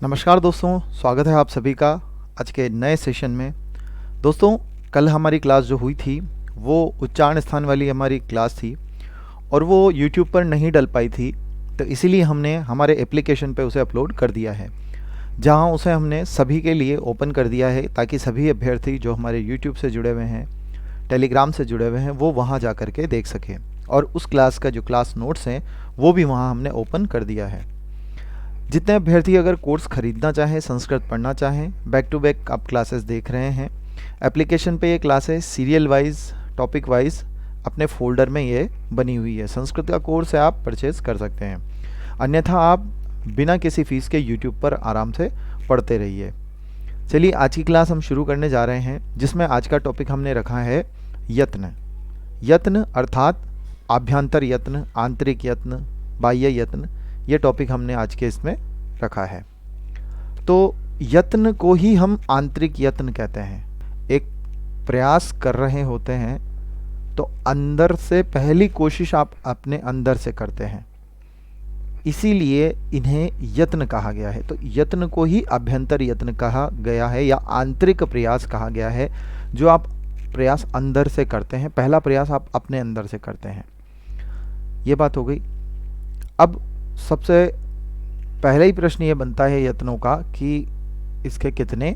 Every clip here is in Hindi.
नमस्कार दोस्तों, स्वागत है आप सभी का आज के नए सेशन में। दोस्तों, कल हमारी क्लास जो हुई थी वो उच्चारण स्थान वाली हमारी क्लास थी और वो YouTube पर नहीं डल पाई थी, तो इसीलिए हमने हमारे एप्लीकेशन पे उसे अपलोड कर दिया है, जहां उसे हमने सभी के लिए ओपन कर दिया है ताकि सभी अभ्यर्थी जो हमारे YouTube से जुड़े हुए हैं, टेलीग्राम से जुड़े हुए हैं, वो वहां जा कर के देख सकें। और उस क्लास का जो क्लास नोट्स हैं वो भी वहाँ हमने ओपन कर दिया है। जितने अभ्यर्थी अगर कोर्स खरीदना चाहें, संस्कृत पढ़ना चाहें, बैक टू बैक आप क्लासेस देख रहे हैं, एप्लीकेशन पे ये classes serial wise, topic wise अपने फोल्डर में ये बनी हुई है। संस्कृत का कोर्स है, आप परचेज कर सकते हैं, अन्यथा आप बिना किसी फीस के यूट्यूब पर आराम से पढ़ते रहिए। चलिए आज की क्लास हम शुरू करने जा रहे हैं, जिसमें आज का टॉपिक हमने रखा है यत्न। यत्न अर्थात आभ्यंतर यत्न, आंतरिक यत्न, बाह्य यत्न, ये टॉपिक हमने आज के इसमें रखा है। तो यत्न को ही हम आंतरिक यत्न कहते हैं। एक प्रयास कर रहे होते हैं तो अंदर से पहली कोशिश आप अपने अंदर से करते हैं, इसीलिए इन्हें यत्न कहा गया है। तो यत्न को ही अभ्यंतर यत्न कहा गया है या आंतरिक प्रयास कहा गया है, जो आप प्रयास अंदर से करते हैं, पहला प्रयास आप अपने अंदर से करते हैं। ये बात हो गई। अब सबसे पहले ही प्रश्न ये बनता है यत्नों का कि इसके कितने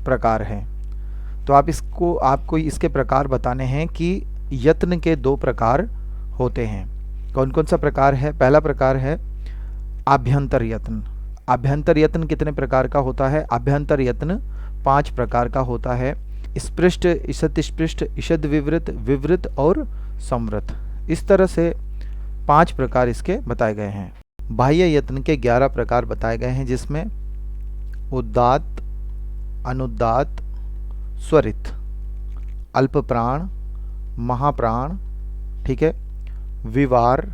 प्रकार हैं। तो आपको इसके प्रकार बताने हैं कि यत्न के दो प्रकार होते हैं। कौन कौन सा प्रकार है? पहला प्रकार है आभ्यंतर यत्न। आभ्यंतर यत्न कितने प्रकार का होता है? आभ्यंतर यत्न 5 प्रकार का होता है। स्पृष्ट, ईषद स्पृष्ट, ईषद विवृत, विवृत और संवृत। इस तरह से 5 प्रकार इसके बताए गए हैं। बाह्य यत्न के 11 प्रकार बताए गए हैं, जिसमें उदात्त, अनुदात्त, स्वरित, अल्प प्राण, महाप्राण, ठीक है, विवार,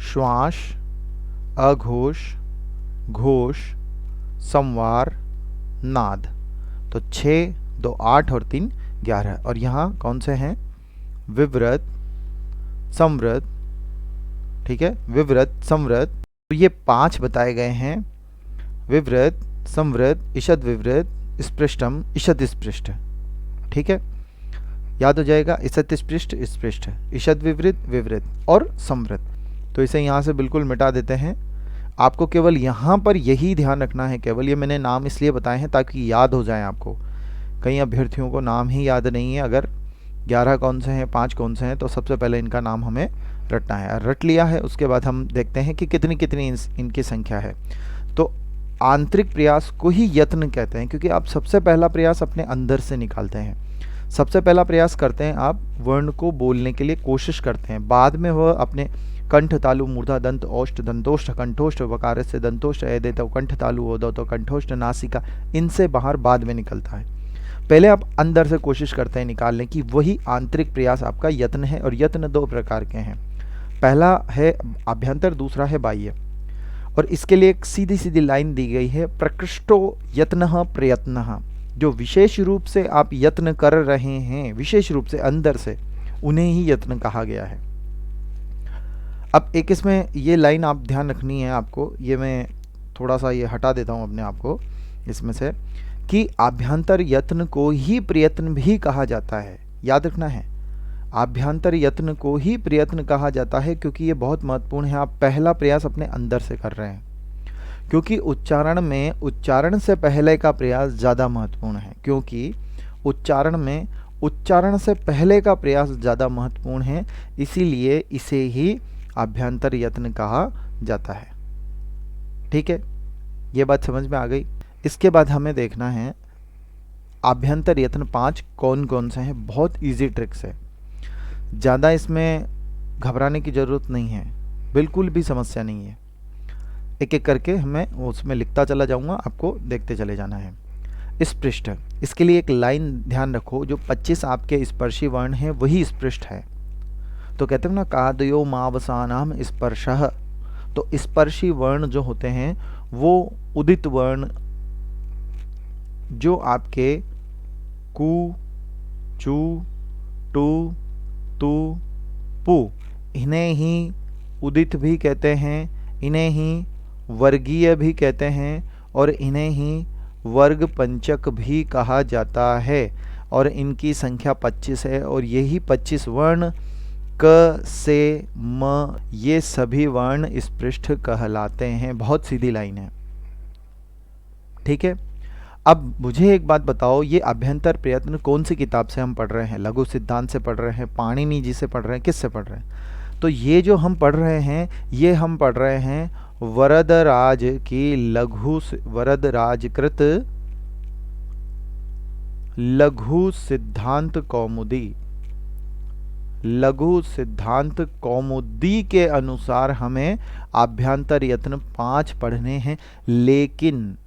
श्वास, अघोष, घोष, संवार, नाद। तो 6, 2 8 और 3 11। और यहाँ कौन से हैं? विवृत, संवृत, ठीक है, विवृत, संवृत। तो ये 5 बताए गए हैं। विवृत, संवृत, ईषद विवृत, स्पृष्टम, ईषद स्पृष्ट, ठीक है, याद हो जाएगा। ईषद स्पृष्ट, स्पृष्ट, ईषद विवृत, विवृत और संवृत। तो इसे यहाँ से बिल्कुल मिटा देते हैं। आपको केवल यहाँ पर यही ध्यान रखना है, केवल ये मैंने नाम इसलिए बताए हैं ताकि याद हो जाए आपको। कई अभ्यर्थियों को नाम ही याद नहीं है। अगर 11 कौन से हैं, 5 कौन से हैं, तो सबसे पहले इनका नाम हमें रटना है। रट लिया है, उसके बाद हम देखते हैं कि कितनी कितनी इनकी संख्या है। तो आंतरिक प्रयास को ही यत्न कहते हैं, क्योंकि आप सबसे पहला प्रयास अपने अंदर से निकालते हैं। सबसे पहला प्रयास करते हैं आप वर्ण को बोलने के लिए कोशिश करते हैं, बाद में वह अपने कंठ तालु मूर्धा दंत ओष्ठ दंतोष्ठ कंठोष्ठ वकार से दंतोष्ठ एदेत कंठ तालु ओदत कंठोष्ठ नासिका, इनसे बाहर बाद में निकलता है। पहले आप अंदर से कोशिश करते हैं निकालने की, वही आंतरिक प्रयास आपका यत्न है। और यत्न 2 प्रकार के हैं। पहला है आभ्यंतर, दूसरा है बाह्य। और इसके लिए एक सीधी सीधी लाइन दी गई है, प्रकृष्टो यत्नः प्रयत्नः। जो विशेष रूप से आप यत्न कर रहे हैं, विशेष रूप से अंदर से, उन्हें ही यत्न कहा गया है। अब एक इसमें ये लाइन आप ध्यान रखनी है आपको, ये मैं थोड़ा सा ये हटा देता हूँ अपने आप को इसमें से, कि आभ्यंतर यत्न को ही प्रयत्न भी कहा जाता है। याद रखना है, आभ्यंतर यत्न को ही प्रयत्न कहा जाता है, क्योंकि ये बहुत महत्वपूर्ण है। आप पहला प्रयास अपने अंदर से कर रहे हैं, क्योंकि उच्चारण में उच्चारण से पहले का प्रयास ज़्यादा महत्वपूर्ण है। क्योंकि उच्चारण में उच्चारण से पहले का प्रयास ज़्यादा महत्वपूर्ण है, इसीलिए इसे ही आभ्यंतर यत्न कहा जाता है। ठीक है, ये बात समझ में आ गई। इसके बाद हमें देखना है आभ्यंतर यत्न 5 कौन कौन से हैं। बहुत इजी ट्रिक्स है, ज़्यादा इसमें घबराने की ज़रूरत नहीं है, बिल्कुल भी समस्या नहीं है। एक एक करके मैं उसमें लिखता चला जाऊंगा, आपको देखते चले जाना है। स्पृष्ट, इसके लिए एक लाइन ध्यान रखो, जो 25 आपके स्पर्शी वर्ण हैं वही स्पृष्ट है। तो कहते हैं ना, कादयो मावसानाम स्पर्शः। तो स्पर्शी वर्ण जो होते हैं वो उदित वर्ण, जो आपके कु, चू, टू, तू, पु, इन्हें ही उदित भी कहते हैं, इन्हें ही वर्गीय भी कहते हैं और इन्हें ही वर्ग पंचक भी कहा जाता है और इनकी संख्या 25 है और यही 25 वर्ण क से म ये सभी वर्ण स्पृष्ट कहलाते हैं। बहुत सीधी लाइन है, ठीक है। अब मुझे एक बात बताओ, ये अभ्यंतर प्रयत्न कौन सी किताब से हम पढ़ रहे हैं? लघु सिद्धांत से पढ़ रहे हैं, पाणिनि जी से पढ़ रहे हैं, किससे पढ़ रहे हैं? तो ये जो हम पढ़ रहे हैं, ये हम पढ़ रहे हैं वरदराज की वरदराजकृत लघु सिद्धांत कौमुदी। लघु सिद्धांत कौमुदी के अनुसार हमें अभ्यंतर यत्न 5 पढ़ने हैं। लेकिन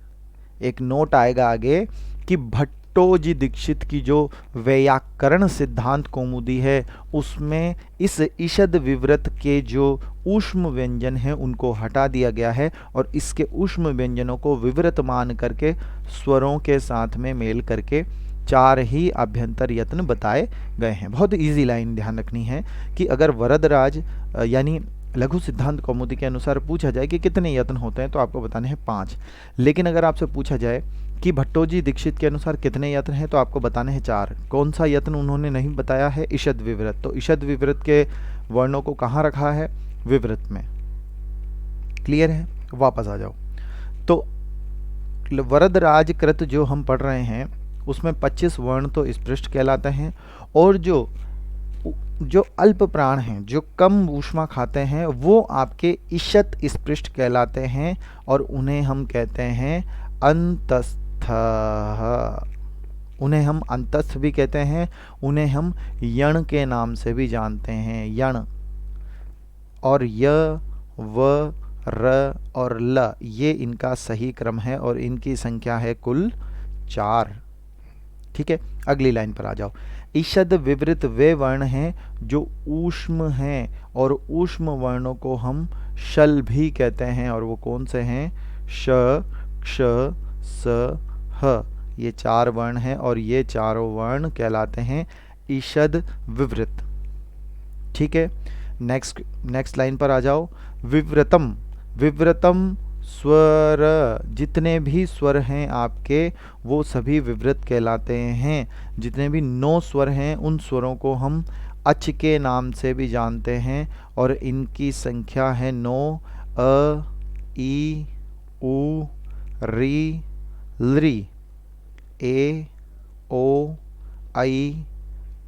एक नोट आएगा आगे कि भट्टोजी दीक्षित की जो व्याकरण सिद्धांत कौमुदी है उसमें इस ईषद विवृत के जो ऊष्म व्यंजन हैं उनको हटा दिया गया है और इसके ऊष्म व्यंजनों को विवृत मान करके स्वरों के साथ में मेल करके 4 ही अभ्यंतर यत्न बताए गए हैं। बहुत इजी लाइन ध्यान रखनी है कि अगर वरदराज यानी लघु सिद्धांत कौमुदी के अनुसार पूछा जाए कि कितने यत्न होते हैं तो आपको बताने हैं 5। लेकिन अगर आपसे पूछा जाए कि भट्टोजी दीक्षित के अनुसार कितने यत्न हैं तो आपको बताने हैं 4। कौन सा यत्न उन्होंने नहीं बताया है? ईषद विवृत। तो ईषद विवृत के वर्णों को कहाँ रखा है? विवृत में। क्लियर है? वापस आ जाओ। तो वरदराजकृत जो हम पढ़ रहे हैं उसमें 25 वर्ण तो स्पृष्ट कहलाते हैं और जो अल्प प्राण हैं, जो कम ऊष्मा खाते हैं, वो आपके ईषत स्पृष्ट कहलाते हैं और उन्हें हम कहते हैं अंतस्थ। उन्हें हम अंतस्थ भी कहते हैं, उन्हें हम यण के नाम से भी जानते हैं, यण। और य, व, र और ल ये इनका सही क्रम है और इनकी संख्या है कुल 4। ठीक है, अगली लाइन पर आ जाओ। ईषद विवृत वे वर्ण हैं जो ऊष्म हैं और ऊष्म वर्णों को हम शल भी कहते हैं और वो कौन से हैं? श, क्ष, स, ह। ये 4 वर्ण हैं और ये चारों वर्ण कहलाते हैं ईषद विवृत। ठीक है, नेक्स्ट लाइन पर आ जाओ। विवृतम। विवृतम स्वर, जितने भी स्वर हैं आपके वो सभी विवृत कहलाते हैं। जितने भी 9 स्वर हैं उन स्वरों को हम अच के नाम से भी जानते हैं और इनकी संख्या है 9। अ, ई, उ, री, लृ, ए, ओ, आई,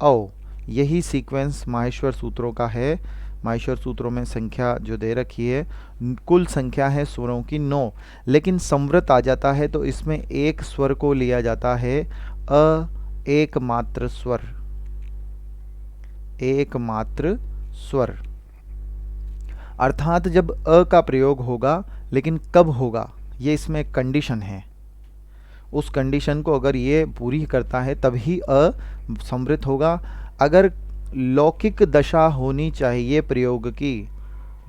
औ। यही सीक्वेंस माहेश्वर सूत्रों का है। माहेश्वर सूत्रों में संख्या जो दे रखी है, कुल संख्या है स्वरों की 9, लेकिन संवृत आ जाता है तो इसमें एक स्वर को लिया जाता है एकमात्र स्वर। एकमात्र स्वर अर्थात जब अ का प्रयोग होगा, लेकिन कब होगा ये इसमें कंडीशन है। उस कंडीशन को अगर ये पूरी करता है तभी अ संवृत होगा। अगर लौकिक दशा होनी चाहिए प्रयोग की,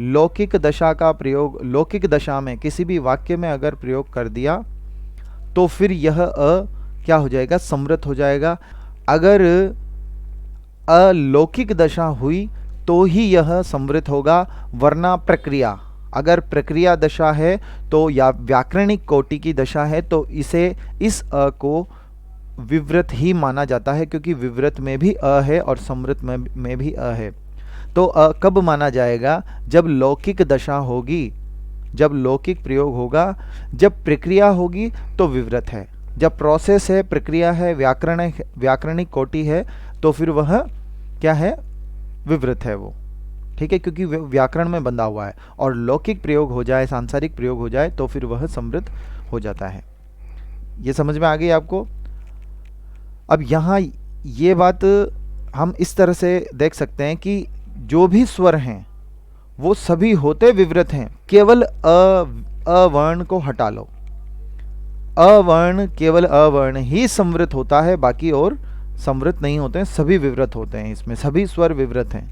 लौकिक दशा का प्रयोग लौकिक दशा में किसी भी वाक्य में अगर प्रयोग कर दिया तो फिर यह अ क्या हो जाएगा? संवृत हो जाएगा। अगर अलौकिक दशा हुई तो ही यह संवृत होगा, वरना प्रक्रिया, अगर प्रक्रिया दशा है तो या व्याकरणिक कोटि की दशा है तो इसे इस अ को विवृत ही माना जाता है, क्योंकि विवृत में भी अ है और संवृत में भी अ है। तो अ कब माना जाएगा? जब लौकिक दशा होगी, जब लौकिक प्रयोग होगा। जब प्रक्रिया होगी तो विवृत है। जब प्रोसेस है, प्रक्रिया है, व्याकरणिक कोटि है तो फिर वह क्या है? विवृत है वो। ठीक है, क्योंकि व्याकरण में बंधा हुआ है। और लौकिक प्रयोग हो जाए, सांसारिक प्रयोग हो जाए तो फिर वह संवृत हो जाता है। ये समझ में आ गई आपको? अब यहाँ ये बात हम इस तरह से देख सकते हैं कि जो भी स्वर हैं वो सभी होते विवृत हैं, केवल अवर्ण को हटा लो। अवर्ण, केवल अवर्ण ही संवृत होता है, बाकी और संवृत नहीं होते हैं, सभी विवृत होते हैं। इसमें सभी स्वर विवृत हैं।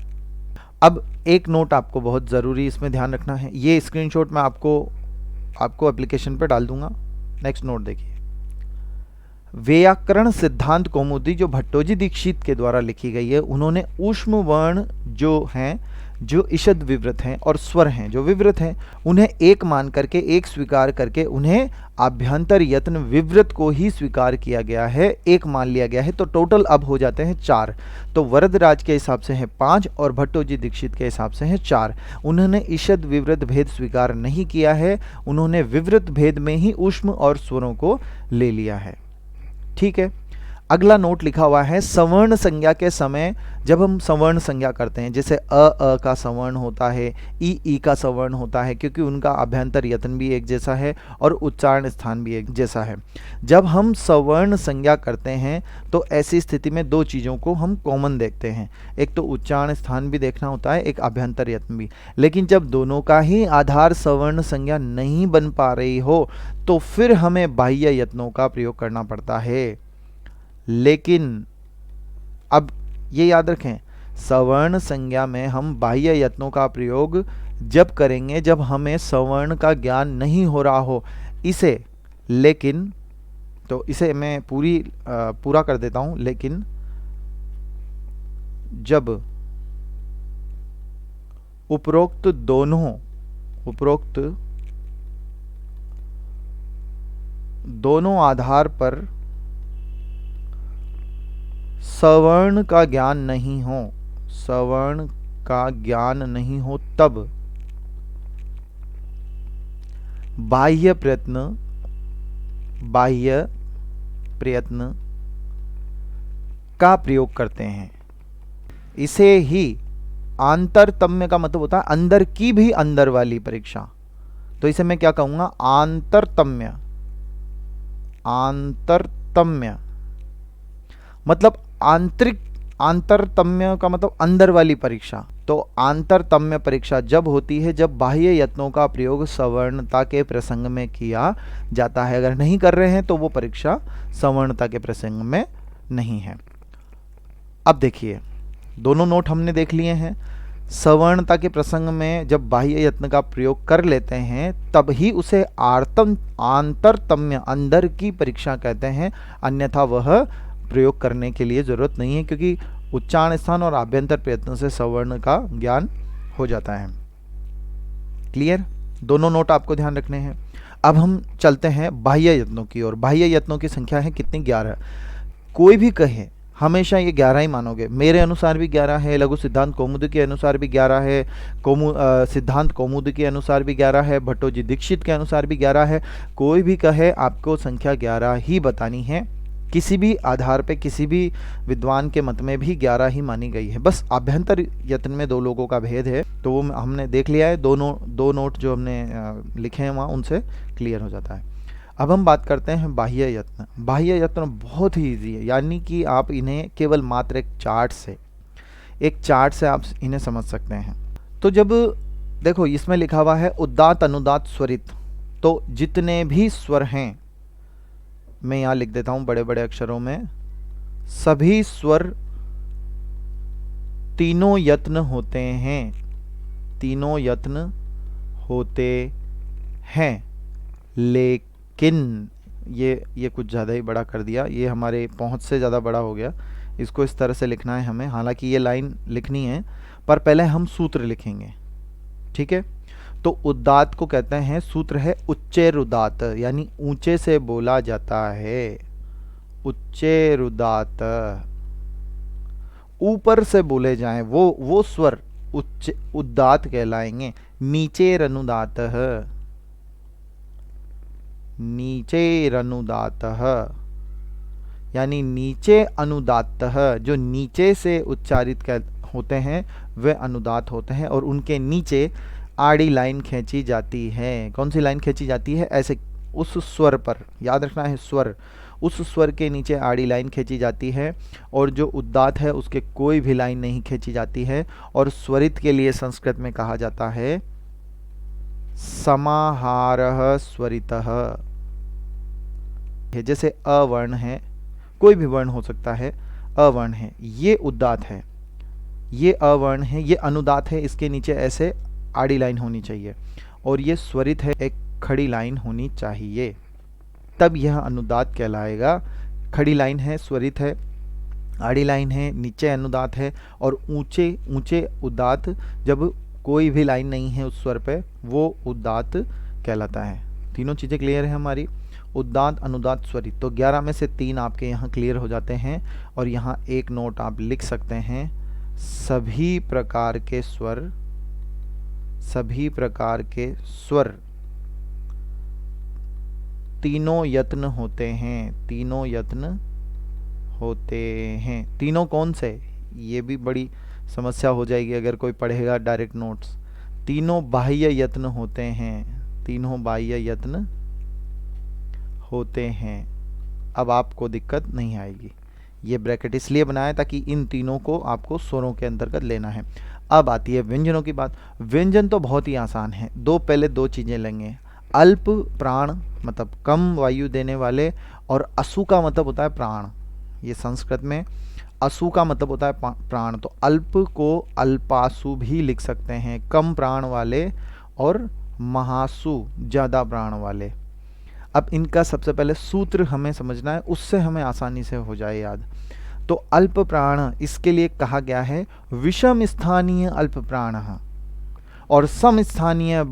अब एक नोट आपको बहुत ज़रूरी इसमें ध्यान रखना है, ये स्क्रीनशॉट मैं आपको एप्लीकेशन पे डाल दूंगा। नेक्स्ट नोट देखिए, व्याकरण सिद्धांत कौमुदी जो भट्टोजी दीक्षित के द्वारा लिखी गई है, उन्होंने ऊष्म वर्ण जो हैं जो ईषद विवृत हैं और स्वर हैं जो विवृत हैं, उन्हें एक मान करके, एक स्वीकार करके, उन्हें आभ्यंतर यत्न विवृत को ही स्वीकार किया गया है, एक मान लिया गया है। तो टोटल अब हो जाते हैं 4। तो वरदराज के हिसाब से हैं 5 और भट्टोजी दीक्षित के हिसाब से हैं 4। उन्होंने ईषद विवृत भेद स्वीकार नहीं किया है, उन्होंने विवृत भेद में ही ऊष्म और स्वरों को ले लिया है। ठीक है, अगला नोट लिखा हुआ है सवर्ण संज्ञा के समय जब हम सवर्ण संज्ञा करते हैं, जैसे अ का सवर्ण होता है, ई का सवर्ण होता है, क्योंकि उनका अभ्यंतर यत्न भी एक जैसा है और उच्चारण स्थान भी एक जैसा है। जब हम सवर्ण संज्ञा करते हैं तो ऐसी स्थिति में दो चीज़ों को हम कॉमन देखते हैं, एक तो उच्चारण स्थान भी देखना होता है, एक अभ्यंतर यत्न भी। लेकिन जब दोनों का ही आधार सवर्ण संज्ञा नहीं बन पा रही हो तो फिर हमें बाह्य यत्नों का प्रयोग करना पड़ता है। लेकिन अब ये याद रखें, सवर्ण संज्ञा में हम बाह्य यत्नों का प्रयोग जब करेंगे जब हमें सवर्ण का ज्ञान नहीं हो रहा हो। इसे लेकिन, तो इसे मैं पूरा कर देता हूं, लेकिन जब उपरोक्त दोनों आधार पर सवर्ण का ज्ञान नहीं हो तब बाह्य प्रयत्न का प्रयोग करते हैं। इसे ही आंतरतम्य का मतलब होता है अंदर की भी अंदर वाली परीक्षा। तो इसे मैं क्या कहूंगा, आंतरतम्य मतलब आंतरतम्य का मतलब अंदर वाली परीक्षा। तो आंतरतम्य परीक्षा जब होती है जब बाह्य यत्नों का प्रयोग सवर्णता के प्रसंग में किया जाता है। अगर नहीं कर रहे हैं तो वो परीक्षा सवर्णता के प्रसंग में नहीं है। अब देखिए, दोनों नोट हमने देख लिए हैं। सवर्णता के प्रसंग में जब बाह्य यत्न का प्रयोग कर लेते हैं तब ही उसे आंतरतम्य अंदर की परीक्षा कहते हैं, अन्यथा वह प्रयोग करने के लिए जरूरत नहीं है, क्योंकि उच्चारण स्थान और आभ्यंतर प्रयत्न से सवर्ण का ज्ञान हो जाता है। क्लियर? दोनों नोट आपको ध्यान रखने हैं। अब हम चलते हैं बाह्य यत्नों की ओर। बाह्य यत्नों की संख्या है कितनी? 11। कोई भी कहे हमेशा ये 11 ही मानोगे। मेरे अनुसार भी 11 है, लघु सिद्धांत कौमुदी के अनुसार भी 11 है, सिद्धांत कौमुदी के अनुसार भी 11 है, भट्टोजी दीक्षित के अनुसार भी 11 है। कोई भी कहे आपको संख्या 11 ही बतानी है। किसी भी आधार पे किसी भी विद्वान के मत में भी 11 ही मानी गई है। बस आभ्यंतर यत्न में दो लोगों का भेद है, तो वो हमने देख लिया है। दो नोट जो हमने लिखे हैं वहाँ उनसे क्लियर हो जाता है। अब हम बात करते हैं बाह्य यत्न। बाह्य यत्न बहुत ही ईजी है, यानी कि आप इन्हें केवल मात्र एक चार्ट से आप इन्हें समझ सकते हैं। तो जब देखो इसमें लिखा हुआ है उदात्त अनुदात्त स्वरित, तो जितने भी स्वर हैं, मैं यहाँ लिख देता हूँ बड़े बड़े अक्षरों में, सभी स्वर तीनों यत्न होते हैं। लेकिन ये कुछ ज़्यादा ही बड़ा कर दिया, ये हमारे पहुँच से ज़्यादा बड़ा हो गया। इसको इस तरह से लिखना है हमें, हालांकि ये लाइन लिखनी है पर पहले हम सूत्र लिखेंगे। ठीक है, तो उदात्त को कहते हैं, सूत्र है उच्चैरुदात्त, यानी ऊंचे से बोला जाता है। उच्चैरुदात्त, ऊपर से बोले जाएं वो स्वर उदात्त कहलाएंगे। नीचैरनुदात्तः, यानी नीचे अनुदात्तः, जो नीचे से उच्चारित होते हैं वे अनुदात्त होते हैं, और उनके नीचे आड़ी लाइन खींची जाती है। कौन सी लाइन खींची जाती है? ऐसे उस स्वर पर, याद रखना है स्वर, उस स्वर के नीचे आड़ी लाइन खींची जाती है, और जो उदात्त है उसके कोई भी लाइन नहीं खींची जाती है। और स्वरित के लिए संस्कृत में कहा जाता है समाहारः स्वरितः। जैसे अवर्ण है, कोई भी वर्ण हो सकता है, अवर्ण है, ये उदात्त है, ये अवर्ण है, ये अनुदात्त है, इसके नीचे ऐसे आड़ी लाइन होनी चाहिए, और ये स्वरित है, एक खड़ी लाइन होनी चाहिए, तब यह अनुदात्त कहलाएगा। खड़ी लाइन है, स्वरित है, आड़ी लाइन है, नीचे अनुदात है, और ऊंचे ऊंचे उदात जब कोई भी लाइन नहीं है उस स्वर पे, वो उदात कहलाता है। तीनों चीज़ें क्लियर है हमारी, उदात अनुदात स्वरित। तो 11 में से 3 आपके यहाँ क्लियर हो जाते हैं। और यहाँ एक नोट आप लिख सकते हैं, सभी प्रकार के स्वर, सभी प्रकार के स्वर तीनों यत्न होते हैं, तीनों यत्न होते हैं। तीनों कौन से, ये भी बड़ी समस्या हो जाएगी अगर कोई पढ़ेगा डायरेक्ट नोट्स। तीनों बाह्य यत्न होते हैं, तीनों बाह्य यत्न होते हैं। अब आपको दिक्कत नहीं आएगी। ये ब्रैकेट इसलिए बनाया ताकि इन तीनों को आपको स्वरों के अंतर्गत लेना है। अब आती है व्यंजनों की बात। व्यंजन तो बहुत ही आसान है, पहले दो चीज़ें लेंगे। अल्प प्राण मतलब कम वायु देने वाले, और असु का मतलब होता है प्राण। ये संस्कृत में असु का मतलब होता है प्राण। तो अल्प को अल्पासु भी लिख सकते हैं, कम प्राण वाले, और महासु ज़्यादा प्राण वाले। अब इनका सबसे पहले सूत्र हमें समझना है, उससे हमें आसानी से हो जाए याद। तो अल्प प्राण, इसके लिए कहा गया है विषम स्थानीय अल्प प्राण, और सम स्थानीय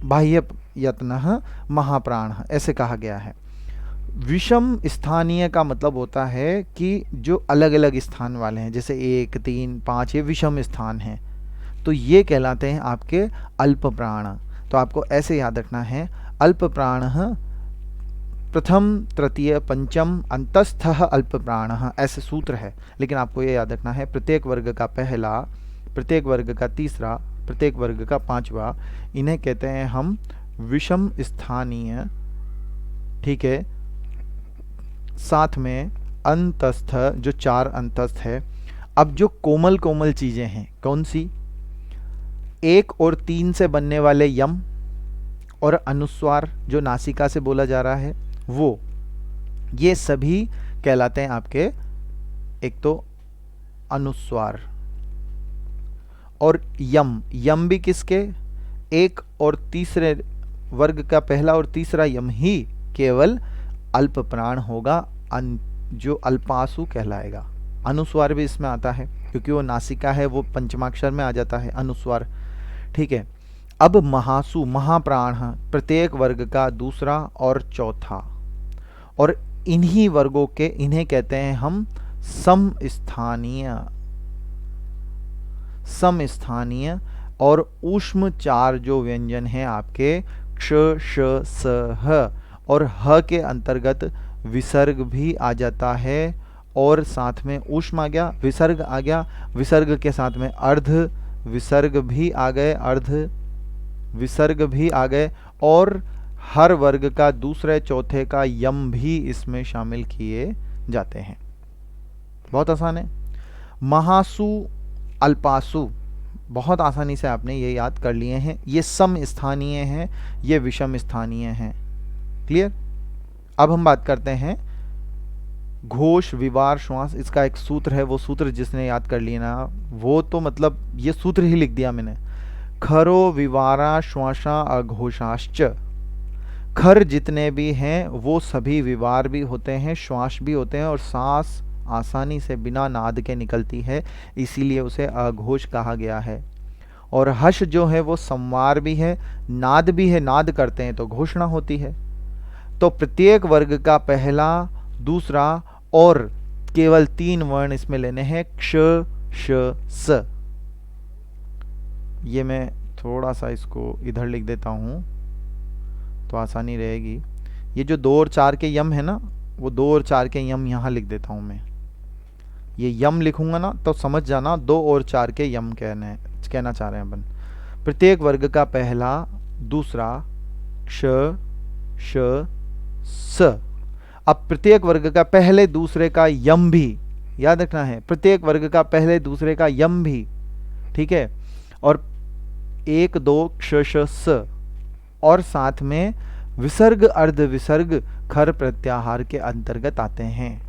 बाह्य यत्न महाप्राण, ऐसे कहा गया है। विषम स्थानीय का मतलब होता है कि जो अलग अलग स्थान वाले हैं, जैसे 1, 3, 5, ये विषम स्थान हैं, तो ये कहलाते हैं आपके अल्प प्राण। तो आपको ऐसे याद रखना है, अल्प प्राण प्रथम तृतीय पंचम अंतस्थः अल्प प्राण, ऐसे सूत्र है। लेकिन आपको ये याद रखना है, प्रत्येक वर्ग का पहला, प्रत्येक वर्ग का तीसरा, प्रत्येक वर्ग का पांचवा, इन्हें कहते हैं हम विषम स्थानीय। ठीक है, साथ में अंतस्थ, जो 4 अंतस्थ है। अब जो कोमल कोमल चीजें हैं, कौन सी, 1 और 3 से बनने वाले यम और अनुस्वार जो नासिका से बोला जा रहा है, वो ये सभी कहलाते हैं आपके, एक तो अनुस्वार। और यम, यम भी किसके, 1 और तीसरे वर्ग का पहला और तीसरा यम ही केवल अल्प प्राण होगा, जो अल्पासु कहलाएगा। अनुस्वार भी इसमें आता है क्योंकि वो नासिका है, वो पंचमाक्षर में आ जाता है अनुस्वार। ठीक है, अब महासु, महाप्राण, प्रत्येक वर्ग का दूसरा और चौथा, और इन्हीं वर्गों के, इन्हें कहते हैं हम समस्थानीय। समस्थानीय और ऊष्म 4 जो व्यंजन हैं आपके, क्ष, श, स, ह, और ह के अंतर्गत विसर्ग भी आ जाता है, और साथ में ऊष्म आ गया, विसर्ग आ गया, विसर्ग के साथ में अर्ध विसर्ग भी आ गए, अर्ध विसर्ग भी आ गए, और हर वर्ग का दूसरे चौथे का यम भी इसमें शामिल किए जाते हैं। बहुत आसान है। महासु, अल्पासु बहुत आसानी से आपने ये याद कर लिए हैं। ये सम स्थानीय हैं, ये विषम स्थानीय हैं। क्लियर। अब हम बात करते हैं घोष, विवार, श्वास। इसका एक सूत्र है, वो सूत्र जिसने याद कर लिया ना, वो तो मतलब ये सूत्र ही लिख दिया मैंने। खरो विवारा श्वासा अघोषाश्च। खर जितने भी हैं वो सभी विवार भी होते हैं, श्वास भी होते हैं, और सांस आसानी से बिना नाद के निकलती है, इसीलिए उसे अघोष कहा गया है। और हर्ष जो है वो संवार भी है, नाद भी है, नाद करते हैं तो घोषणा होती है। तो प्रत्येक वर्ग का पहला, दूसरा और केवल 3 वर्ण इसमें लेने हैं, क्ष, श, स। ये मैं थोड़ा सा इसको इधर लिख देता हूँ तो आसानी रहेगी। ये जो 2 और 4 के यम है ना, वो 2 और 4 के यम यहाँ लिख देता हूँ मैं। ये यम लिखूंगा ना तो समझ जाना 2 और 4 के यम कहना चाह रहे हैं अपन। प्रत्येक वर्ग का पहला, दूसरा, क्ष, श, स। अब प्रत्येक वर्ग का पहले दूसरे का यम भी याद रखना है, प्रत्येक वर्ग का पहले दूसरे का यम भी। ठीक है, और 1, 2, क्ष, श, स, और साथ में विसर्ग, अर्ध विसर्ग खर प्रत्याहार के अंतर्गत आते हैं।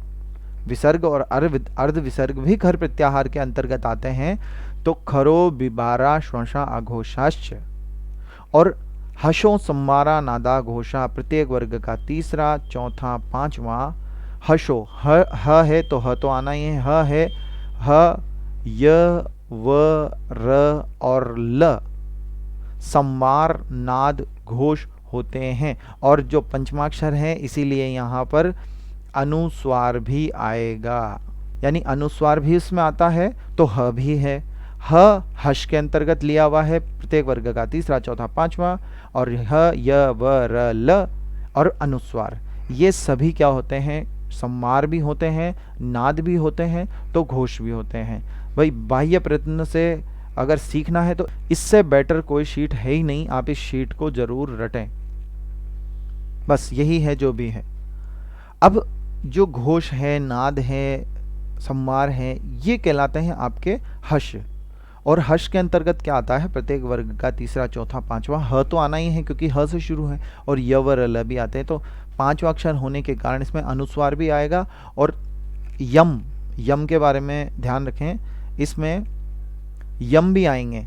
विसर्ग और अर्ध विसर्ग भी खर प्रत्याहार के अंतर्गत आते हैं। तो खरो, बिबारा, श्वसा, अघोषाश्च, और हशो, संवारा, नादा, घोषा प्रत्येक वर्ग का तीसरा, चौथा, पांचवा। हशो, ह है तो ह तो आना ही है, ह है, ह, य, व, र और ल संवार नाद घोष होते हैं। और जो पंचमाक्षर है इसीलिए यहाँ पर अनुस्वार भी आएगा, यानी अनुस्वार भी इसमें आता है तो ह भी है। ह हश के अंतर्गत लिया हुआ है, प्रत्येक वर्ग का तीसरा चौथा पांचवा, और ह, य, व, र, ल और अनुस्वार ये सभी क्या होते हैं, संवार भी होते हैं, नाद भी होते हैं तो घोष भी होते हैं। भाई बाह्य प्रयत्न से अगर सीखना है तो इससे बेटर कोई शीट है ही नहीं, आप इस शीट को जरूर रटें, बस यही है जो भी है। अब जो घोष है, नाद है, संवार है, ये कहलाते हैं आपके हश। और हश के अंतर्गत क्या आता है, प्रत्येक वर्ग का तीसरा चौथा पांचवा, ह तो आना ही है क्योंकि ह से शुरू है, और य व र ल भी आते हैं, तो पांचवा अक्षर होने के कारण इसमें अनुस्वार भी आएगा। और यम, यम के बारे में ध्यान रखें, इसमें यम भी आएंगे,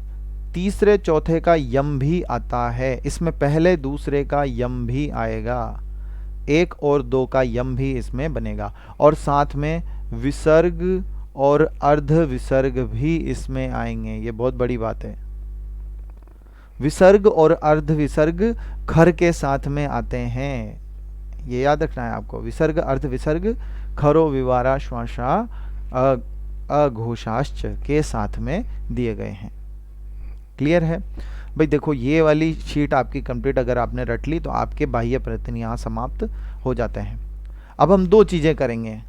तीसरे चौथे का यम भी आता है, इसमें पहले दूसरे का यम भी आएगा, एक और दो का यम भी इसमें बनेगा, और साथ में विसर्ग और अर्ध विसर्ग भी इसमें आएंगे। ये बहुत बड़ी बात है, विसर्ग और अर्ध विसर्ग खर के साथ में आते हैं, ये याद रखना है आपको। विसर्ग अर्ध विसर्ग खरो विवारा श्वासा अघोषाश्च के साथ में दिए गए हैं। क्लियर है भाई? देखो ये वाली शीट आपकी कंप्लीट अगर आपने रट ली तो आपके बाह्य प्रयत्न यहाँ समाप्त हो जाते हैं। अब हम दो चीज़ें करेंगे,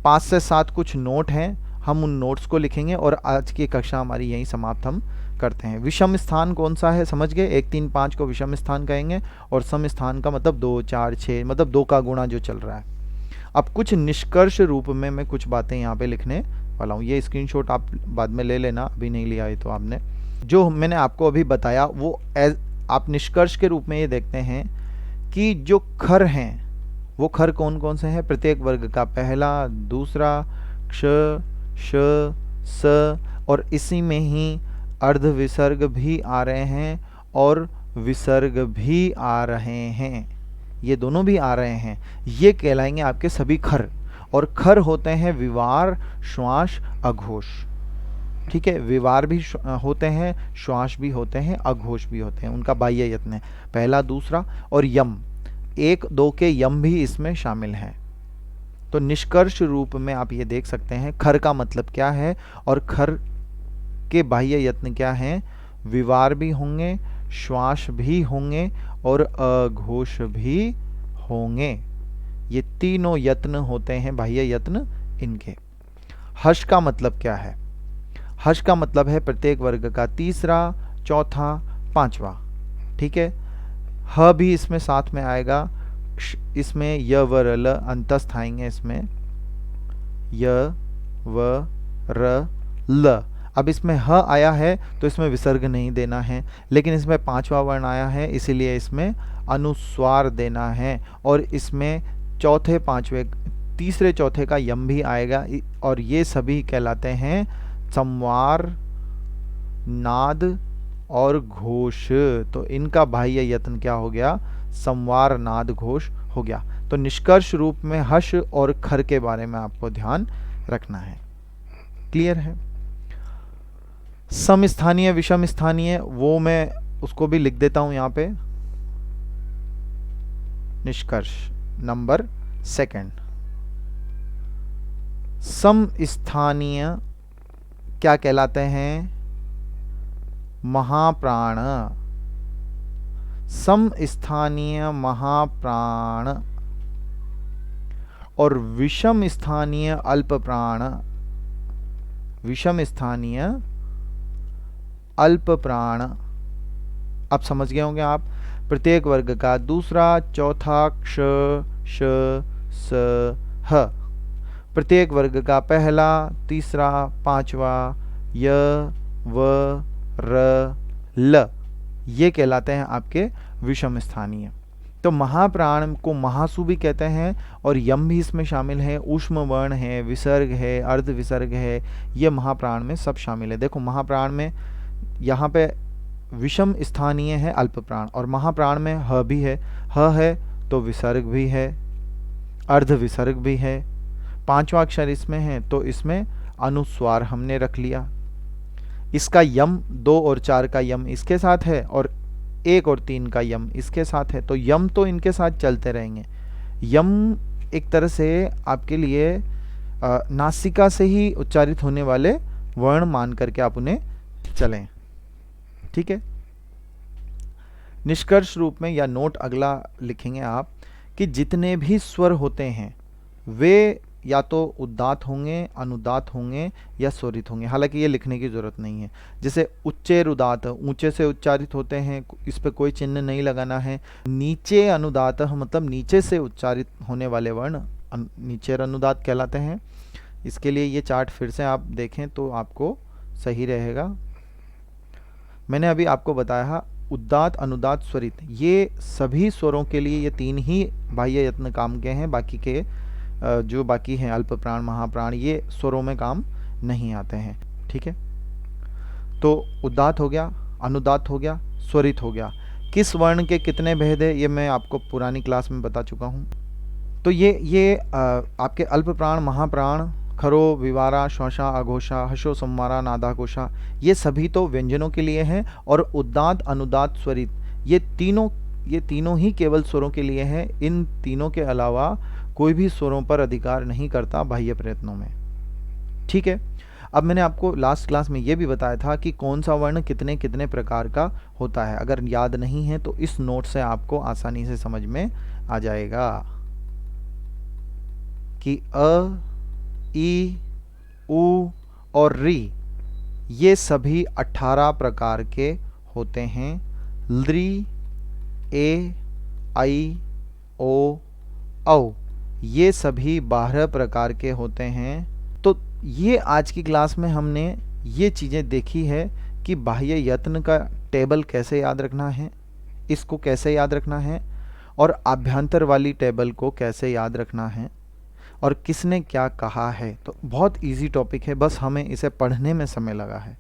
5 से 7 कुछ नोट हैं, हम उन नोट्स को लिखेंगे और आज की कक्षा हमारी यहीं समाप्त हम करते हैं। विषम स्थान कौन सा है समझ गए, 1 3 5 को विषम स्थान कहेंगे, और सम स्थान का मतलब 2 4 6, मतलब 2 का गुणा जो चल रहा है। अब कुछ निष्कर्ष रूप में मैं कुछ बातें यहाँ पे लिखने वाला हूँ, ये स्क्रीनशॉट आप बाद में ले लेना, अभी नहीं लिया है तो आपने। जो मैंने आपको अभी बताया वो आप निष्कर्ष के रूप में ये देखते हैं कि जो खर हैं वो खर कौन कौन से हैं, प्रत्येक वर्ग का पहला, दूसरा, क्ष, श, स, और इसी में ही अर्ध विसर्ग भी आ रहे हैं और विसर्ग भी आ रहे हैं, ये दोनों भी आ रहे हैं, ये कहलाएंगे आपके सभी खर। और खर होते हैं विवार, श्वास, अघोष। ठीक है, विवार भी होते हैं, श्वास भी होते हैं, अघोष भी होते हैं, उनका बाह्य यत्न है पहला, दूसरा, और यम, 1 2 के यम भी इसमें शामिल हैं। तो निष्कर्ष रूप में आप ये देख सकते हैं खर का मतलब क्या है और खर के बाह्य यत्न क्या हैं। विवार भी होंगे, श्वास भी होंगे और अघोष भी होंगे, ये तीनों यत्न होते हैं बाह्य यत्न इनके। हर्ष का मतलब क्या है, हर्ष का मतलब है प्रत्येक वर्ग का तीसरा, चौथा, पांचवा। ठीक है, ह भी इसमें साथ में आएगा, इसमें य व र ल अंतस्थ आएंगे, इसमें य व र ल। अब इसमें ह आया है तो इसमें विसर्ग नहीं देना है, लेकिन इसमें पांचवा वर्ण आया है इसीलिए इसमें अनुस्वार देना है, और इसमें चौथे पांचवे तीसरे चौथे का यम भी आएगा, और ये सभी कहलाते हैं संवार, नाद और घोष। तो इनका बाह्य यत्न क्या हो गया, संवार, नाद, घोष हो गया। तो निष्कर्ष रूप में हर्ष और खर के बारे में आपको ध्यान रखना है। क्लियर है? सम स्थानीय, विषम स्थानीय, वो मैं उसको भी लिख देता हूं यहां पे। निष्कर्ष नंबर 2, सम स्थानीय क्या कहलाते हैं, महाप्राण। सम स्थानीय महाप्राण और विषम स्थानीय अल्प प्राण। विषम स्थानीय अल्प प्राण, अब समझ गए होंगे आप। प्रत्येक वर्ग का दूसरा, चौथा, क्ष, श, स, ह। प्रत्येक वर्ग का पहला, तीसरा, पांचवा, य, व, र, ल, ये कहलाते हैं आपके विषम स्थानीय। तो महाप्राण को महासु भी कहते हैं, और यम भी इसमें शामिल है, ऊष्म वर्ण है, विसर्ग है, अर्ध विसर्ग है, ये महाप्राण में सब शामिल है। देखो महाप्राण में यहाँ पे विषम स्थानीय है अल्प प्राण, और महाप्राण में ह भी है, ह है तो विसर्ग भी है, अर्ध विसर्ग भी है, 5वां अक्षर इसमें है तो इसमें अनुस्वार हमने रख लिया। इसका यम 2 और 4 का यम इसके साथ है और 1 और 3 का यम इसके साथ है, तो यम तो इनके साथ चलते रहेंगे। यम एक तरह से आपके लिए नासिका से ही उच्चारित होने वाले वर्ण मान करके आप उन्हें चलें। ठीक है। निष्कर्ष रूप में या नोट अगला लिखेंगे आप कि जितने भी स्वर होते हैं वे या तो उदात्त होंगे, अनुदात्त होंगे या स्वरित होंगे। हालांकि ये लिखने की जरूरत नहीं है। जैसे उच्चेर उदात्त ऊंचे से उच्चारित होते हैं, इस पे कोई चिन्ह नहीं लगाना है। नीचे अनुदात्त मतलब नीचे से उच्चारित होने वाले वर्ण नीचेर अनुदात्त कहलाते हैं। इसके लिए ये चार्ट फिर से आप देखें तो आपको सही रहेगा। मैंने अभी आपको बताया उदात्त, अनुदात्त, स्वरित, ये सभी स्वरों के लिए ये 3 ही बाह्य यत्न काम के हैं। बाकी के जो बाकी हैं अल्प प्राण, महाप्राण, ये स्वरों में काम नहीं आते हैं। ठीक है। तो उदात्त हो गया, अनुदात्त हो गया, स्वरित हो गया। किस वर्ण के कितने भेद है ये मैं आपको पुरानी क्लास में बता चुका हूँ। तो ये आपके अल्प प्राण, महाप्राण, खरो, विवारा, श्वासा, अघोषा, हशो, संवारा, नादाघोषा, ये सभी तो व्यंजनों के लिए हैं। और उदात्त, अनुदात्त, स्वरित ये तीनों ही केवल स्वरों के लिए हैं। इन तीनों के अलावा कोई भी स्वरों पर अधिकार नहीं करता बाह्य प्रयत्नों में। ठीक है। अब मैंने आपको लास्ट क्लास में ये भी बताया था कि कौन सा वर्ण कितने कितने प्रकार का होता है। अगर याद नहीं है तो इस नोट से आपको आसानी से समझ में आ जाएगा कि अ, ई, उ और री ये सभी 18 प्रकार के होते हैं। लृ, ए, आई, ओ, औ ये सभी 12 प्रकार के होते हैं। तो ये आज की क्लास में हमने ये चीज़ें देखी है कि बाह्य यत्न का टेबल कैसे याद रखना है, इसको कैसे याद रखना है, और आभ्यंतर वाली टेबल को कैसे याद रखना है, और किसने क्या कहा है। तो बहुत इजी टॉपिक है, बस हमें इसे पढ़ने में समय लगा है।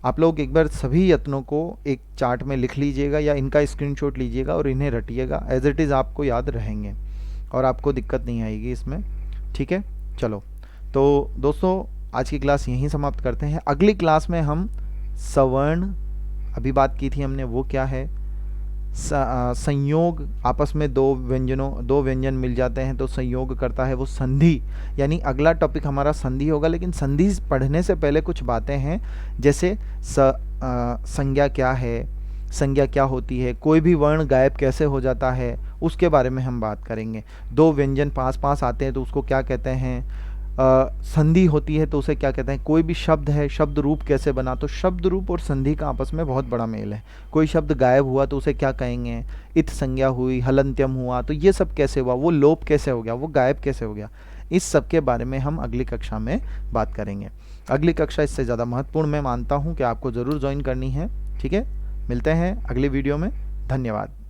आप लोग एक बार सभी यत्नों को एक चार्ट में लिख लीजिएगा या इनका स्क्रीनशॉट लीजिएगा और इन्हें रटिएगा। एज इट इज़ आपको याद रहेंगे और आपको दिक्कत नहीं आएगी इसमें। ठीक है। चलो तो दोस्तों आज की क्लास यहीं समाप्त करते हैं। अगली क्लास में हम सवर्ण, अभी बात की थी हमने, वो क्या है, संयोग, आपस में दो व्यंजन मिल जाते हैं तो संयोग करता है वो संधि। यानी अगला टॉपिक हमारा संधि होगा। लेकिन संधि पढ़ने से पहले कुछ बातें हैं, जैसे संज्ञा क्या है, संज्ञा क्या होती है, कोई भी वर्ण गायब कैसे हो जाता है, उसके बारे में हम बात करेंगे। 2 व्यंजन पास पास आते हैं तो उसको क्या कहते हैं, संधि होती है तो उसे क्या कहते हैं, कोई भी शब्द है, शब्द रूप कैसे बना, तो शब्द रूप और संधि का आपस में बहुत बड़ा मेल है। कोई शब्द गायब हुआ तो उसे क्या कहेंगे, इत संज्ञा हुई, हलंत्यम हुआ, तो ये सब कैसे हुआ, वो लोप कैसे हो गया, वो गायब कैसे हो गया, इस सब के बारे में हम अगली कक्षा में बात करेंगे। अगली कक्षा इससे ज़्यादा महत्वपूर्ण मैं मानता हूँ कि आपको ज़रूर ज्वाइन करनी है। ठीक है। मिलते हैं अगली वीडियो में। धन्यवाद।